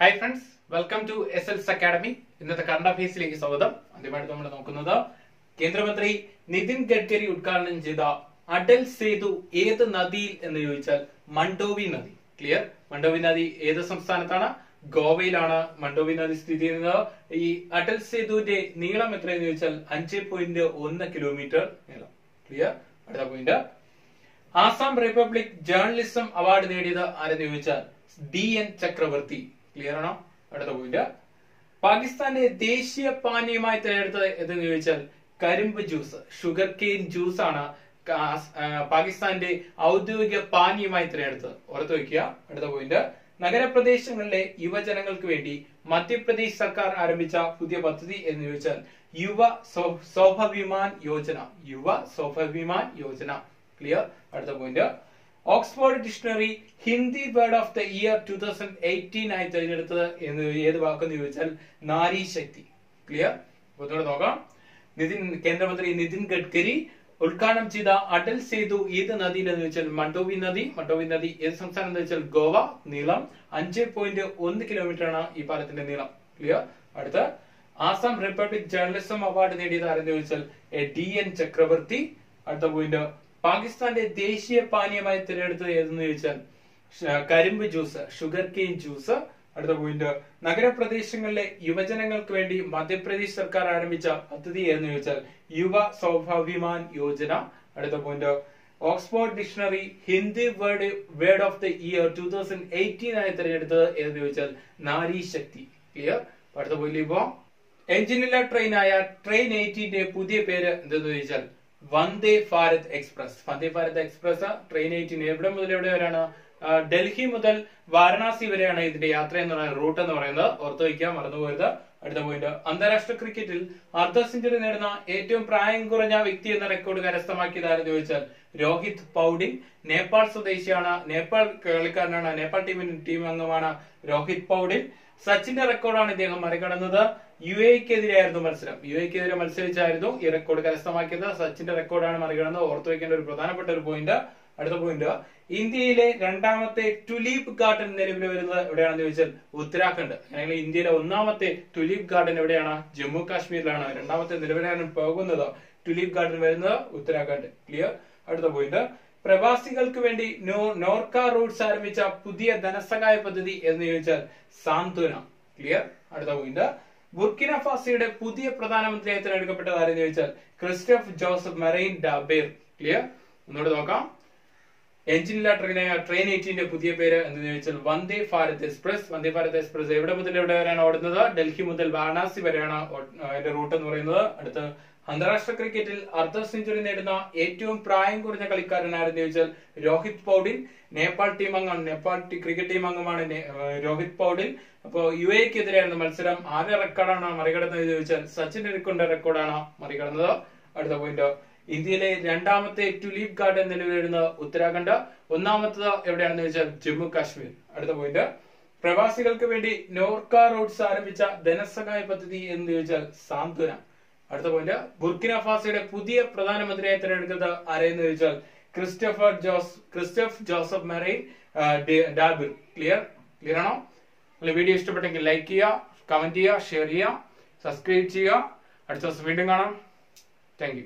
Hi friends, welcome to SL's Academy. ഇന്നത്തെ current അഫയേഴ്സിലേക്ക് സ്വാഗതം. ആദ്യമായിട്ട് നമ്മൾ നോക്കുന്നത് കേന്ദ്രമന്ത്രി നിതിൻ ഗഡ്കരി ഉദ്ഘാടനം ചെയ്ത അടൽ സേതു ഏത് നദിയിൽ എന്ന് ചോദിച്ചാൽ മണ്ഡോവി നദി. ക്ലിയർ? മണ്ഡോവി നദി ഏത് സംസ്ഥാനത്താണ്? ഗോവയിലാണ് മണ്ഡോവി നദി സ്ഥിതി ചെയ്യുന്നത്. ഈ അടൽ സേതുവിന്റെ നീളം എത്രയെന്ന് ചോദിച്ചാൽ 5.1 കിലോമീറ്റർ നീളം. ക്ലിയർ? അടുത്ത point, Assam republic journalism award നേടിയത് ആരെന്ന് ചോദിച്ചാൽ DN ചക്രവർത്തി. ക്ലിയർ ആണോ? അടുത്ത പോയിന്റ്, പാകിസ്ഥാന്റെ ദേശീയ പാനീയമായി തിരഞ്ഞെടുത്തത് എന്ന് ചോദിച്ചാൽ കരിമ്പ് ജ്യൂസ്, ഷുഗർ കെയിൻ ജ്യൂസ് ആണ് പാകിസ്ഥാന്റെ ഔദ്യോഗിക പാനീയമായി തിരഞ്ഞെടുത്തത്. ഓർത്തു വയ്ക്കുക. അടുത്ത പോയിന്റ്, നഗരപ്രദേശങ്ങളിലെ യുവജനങ്ങൾക്ക് വേണ്ടി മധ്യപ്രദേശ് സർക്കാർ ആരംഭിച്ച പുതിയ പദ്ധതി എന്ന് ചോദിച്ചാൽ യുവ സൗഭവിമാൻ യോജന. യുവ സൗഭവിമാൻ യോജന. ക്ലിയർ? അടുത്ത point, Oxford dictionary Hindi word of the year 2018 ആയി തിരഞ്ഞെടുത്തത് എന്ന് ഏത് വാക്കെന്ന് ചോദിച്ചാൽ നാരി ശക്തി. ക്ലിയർ? ഒന്നുകൂടെ നോക്കാം. കേന്ദ്രമന്ത്രി നിതിൻ ഗഡ്കരി ഉദ്ഘാടനം ചെയ്ത അടൽ സേതു ഏത് നദിയിൽ എന്ന് ചോദിച്ചാൽ മണ്ഡോവി നദി. മണ്ഡോവി നദി ഏത് സംസ്ഥാനം എന്ന് വെച്ചാൽ ഗോവ. നീളം 5.1 കിലോമീറ്റർ ആണ് ഈ പാലത്തിന്റെ നീളം. ക്ലിയർ? അടുത്ത, ആസാം റിപ്പബ്ലിക് ജേർണലിസം അവാർഡ് നേടിയത് ആരെന്ന് ചോദിച്ചാൽ DN ചക്രവർത്തി. അടുത്ത പോയിന്റ്, പാകിസ്ഥാന്റെ ദേശീയ പാനീയമായി തിരഞ്ഞെടുത്തത് ഏതെന്ന് ചോദിച്ചാൽ കരിമ്പ് ജ്യൂസ്, ഷുഗർ കെയിൻ ജ്യൂസ്. അടുത്ത പോയിന്റ്, നഗരപ്രദേശങ്ങളിലെ യുവജനങ്ങൾക്ക് വേണ്ടി മധ്യപ്രദേശ് സർക്കാർ ആരംഭിച്ച പദ്ധതി എന്ന് ചോദിച്ചാൽ യുവ സൗഭാഗ്യമാൻ യോജന. അടുത്ത point, Oxford dictionary Hindi word of the year 2018 ആയി തിരഞ്ഞെടുത്തത് എന്ന് ചോദിച്ചാൽ നാരി ശക്തി. ക്ലിയർ? അടുത്ത പോയിന്റ്, ഇപ്പോ എഞ്ചിനില്ല ട്രെയിനായ ട്രെയിൻ 18ന്റെ പുതിയ പേര് എന്തെന്ന് ചോദിച്ചാൽ Vande Bharat express. Vande Bharat express train 18 എവിടെ മുതൽ എവിടെ വരെയാണ്? ഡൽഹി മുതൽ വാരണാസി വരെയാണ് ഇതിന്റെ യാത്ര എന്ന് പറയുന്ന റൂട്ട് എന്ന് പറയുന്നത്. ഓർത്തു വയ്ക്കാൻ മറന്നുപോയത്. അടുത്ത പോയിന്റ്, അന്താരാഷ്ട്ര ക്രിക്കറ്റിൽ അർദ്ധ സെഞ്ചുറി നേടുന്ന ഏറ്റവും പ്രായം കുറഞ്ഞ വ്യക്തി എന്ന റെക്കോർഡ് കരസ്ഥമാക്കിയത് ആരെന്ന് ചോദിച്ചാൽ രോഹിത് പൗഡിൻ. നേപ്പാൾ സ്വദേശിയാണ്, നേപ്പാൾ കളിക്കാരനാണ്, നേപ്പാൾ ടീം അംഗമാണ് രോഹിത് പൗഡിൻ. സച്ചിന്റെ റെക്കോർഡാണ് ഇദ്ദേഹം മറികടന്നത്. UAEക്കെതിരെയായിരുന്നു മത്സരം. UAEക്കെതിരെ മത്സരിച്ചായിരുന്നു ഈ റെക്കോർഡ് കരസ്ഥമാക്കിയത്. സച്ചിന്റെ റെക്കോർഡാണ് മറികടന്നത്. ഓർത്തു വയ്ക്കേണ്ട ഒരു പ്രധാനപ്പെട്ട ഒരു പോയിന്റ്. അടുത്ത പോയിന്റ്, ഇന്ത്യയിലെ രണ്ടാമത്തെ ടുലീപ് ഗാർഡൻ നിലവിൽ വരുന്നത് എവിടെയാണെന്ന് ചോദിച്ചാൽ ഉത്തരാഖണ്ഡ്. അല്ലെങ്കിൽ ഇന്ത്യയിലെ ഒന്നാമത്തെ ടുലീപ് ഗാർഡൻ എവിടെയാണ്? ജമ്മു കാശ്മീരിലാണ്. രണ്ടാമത്തെ നിലവിലാണ് പോകുന്നത് ടുലീപ് ഗാർഡൻ വരുന്നത് ഉത്തരാഖണ്ഡ്. ക്ലിയർ? അടുത്ത പോയിന്റ്, പ്രവാസികൾക്ക് വേണ്ടി നോർക്ക റൂട്ട്സ് ആരംഭിച്ച പുതിയ ധനസഹായ പദ്ധതി എന്ന് ചോദിച്ചാൽ സാന്ത്വന. ക്ലിയർ? അടുത്ത പോയിന്റ്, ബുർക്കിന ഫാസോയുടെ പുതിയ പ്രധാനമന്ത്രിയായി തിരഞ്ഞെടുക്കപ്പെട്ടത് ആരെന്ന് ചോദിച്ചാൽ ക്രിസ്റ്റഫ് ജോസഫ് മെറൈൻ ഡാബേർ. ക്ലിയർ? ഒന്നുകൂടെ നോക്കാം. എഞ്ചിനില്ല ട്രെയിനായ ട്രെയിൻ 18ന്റെ പുതിയ പേര് എന്ന് ചോദിച്ചാൽ വന്ദേ ഭാരത് എക്സ്പ്രസ്. വന്ദേ ഭാരത് എക്സ്പ്രസ് എവിടെ മുതൽ എവിടെ വരെയാണ് ഓടുന്നത്? ഡൽഹി മുതൽ വാരണാസി വരെയാണ് അതിന്റെ റൂട്ട് എന്ന് പറയുന്നത്. അടുത്ത്, അന്താരാഷ്ട്ര ക്രിക്കറ്റിൽ അർദ്ധ സെഞ്ചുറി നേടുന്ന ഏറ്റവും പ്രായം കുറഞ്ഞ കളിക്കാരൻ ആരെന്ന് ചോദിച്ചാൽ രോഹിത് പൗഡിൻ. നേപ്പാൾ ക്രിക്കറ്റ് ടീം അംഗമാണ് രോഹിത് പൗഡിൻ. അപ്പോ UAEക്കെതിരെയായിരുന്നു മത്സരം. ആരുടെ റെക്കോർഡാണ് മറികടന്നത് ചോദിച്ചാൽ സച്ചിൻ ടെണ്ടുൽക്കറിന്റെ റെക്കോർഡാണ് മറികടന്നത്. അടുത്ത പോയിന്റ്, ഇന്ത്യയിലെ രണ്ടാമത്തെ ടുലീപ് ഗാർഡൻ നിലവിൽ വരുന്നത് ഉത്തരാഖണ്ഡ്. ഒന്നാമത്തത് എവിടെയാണെന്ന് ചോദിച്ചാൽ ജമ്മു കാശ്മീർ. അടുത്ത പോയിന്റ്, പ്രവാസികൾക്ക് വേണ്ടി നോർക്ക റൂട്ട്സ് ആരംഭിച്ച ധനസഹായ പദ്ധതി എന്ന് ചോദിച്ചാൽ സാന്ത്വന. അടുത്ത പോയിന്റ്, ബുർക്കിന ഫാസോയുടെ പുതിയ പ്രധാനമന്ത്രിയായി തിരഞ്ഞെടുക്കുന്നത് ആരെന്ന് ചോദിച്ചാൽ ക്രിസ്റ്റഫ് ജോസഫ് മെറൈൻ ഡാബിർ. ക്ലിയർ ആണോ? വീഡിയോ ഇഷ്ടപ്പെട്ടെങ്കിൽ ലൈക്ക് ചെയ്യുക, കമന്റ് ചെയ്യുക, ഷെയർ ചെയ്യുക, സബ്സ്ക്രൈബ് ചെയ്യുക. അടുത്ത ദിവസം വീണ്ടും കാണാം. Thank you.